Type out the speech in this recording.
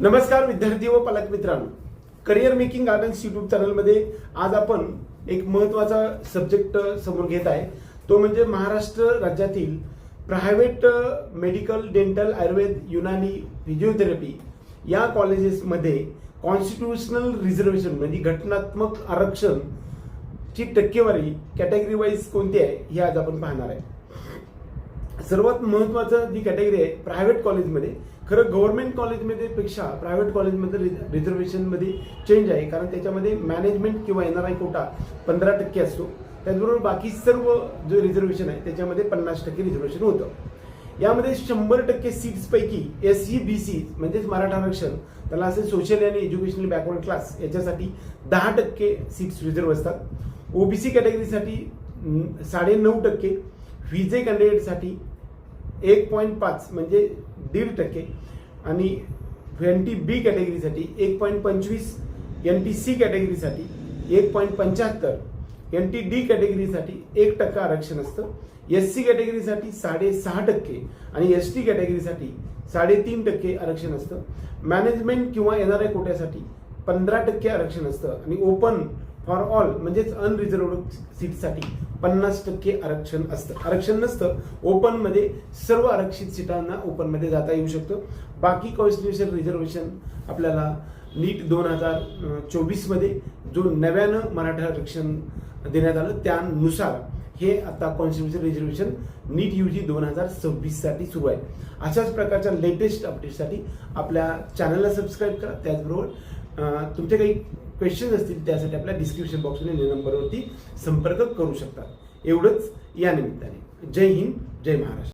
नमस्कार विद्यार्थी व पालक मित्रांनो, करिअर मेकिंग गार्डन्स यूट्यूब चॅनलमध्ये आज आपण एक महत्त्वाचा सब्जेक्ट समोर घेत आहे. तो म्हणजे महाराष्ट्र राज्यातील private medical, dental, Ayurveda, Unani, physiotherapy या कॉलेजेसमध्ये कॉन्स्टिट्यूशनल रिझर्वेशन म्हणजे घटनात्मक आरक्षण ची टक्केवारी कॅटेगरी वाईज कोणती आहे हे आज आपण पाहणार आहे. सर्वात महत्त्वाचं जी कॅटेगरी आहे प्रायव्हेट कॉलेजमध्ये, खरं गव्हर्नमेंट कॉलेजमध्ये पेक्षा प्रायव्हेट कॉलेजमध्ये रिझर्वेशनमध्ये चेंज आहे, कारण त्याच्यामध्ये मॅनेजमेंट किंवा NRI कोटा 15% असतो. त्याचबरोबर बाकी सर्व जो रिझर्वेशन आहे त्याच्यामध्ये 50% रिझर्वेशन होतं. यामध्ये 100% सीट्सपैकी SC BC म्हणजेच मराठा आरक्षण, त्याला असे सोशल आणि एज्युकेशनल बॅकवर्ड क्लास याच्यासाठी 10% सीट्स रिझर्व असतात. OBC कॅटेगरीसाठी 9.5%, व्हीजे कॅन्डिडेटसाठी 1.5 म्हणजे 1.5% आणि NTB कॅटेगरीसाठी 1.25, NTC कॅटेगरीसाठी 1.75, NTD कॅटेगरीसाठी 1% आरक्षण असतं. SC कॅटेगरीसाठी 6.5% आणि ST कॅटेगरीसाठी 3.5% आरक्षण असतं. मॅनेजमेंट किंवा NRI कोट्यासाठी 15% आरक्षण असतं आणि ओपन फॉर ऑल म्हणजेच अनरिझर्व्ड सीटसाठी 50% आरक्षण असतं. आरक्षण नसतं, ओपनमध्ये सर्व आरक्षित सीटांना ओपनमध्ये जाता येऊ शकतं. बाकी कॉन्स्टिट्यूशन रिझर्वेशन आपल्याला नीट 2024 मध्ये जो नव्यानं मराठा आरक्षण देण्यात आलं त्यानुसार हे आता कॉन्स्टिट्यूशन रिझर्वेशन नीट UG 2026 साठी सुरू आहे. अशाच प्रकारच्या लेटेस्ट अपडेटसाठी आपल्या चॅनलला सबस्क्राईब करा. त्याचबरोबर तुमचे काही क्वेश्चन असतील त्यासाठी आपल्या डिस्क्रिप्शन बॉक्समध्ये नंबरवरती संपर्क करू शकता. एवढंच या निमित्ताने. जय हिंद, जय महाराष्ट्र.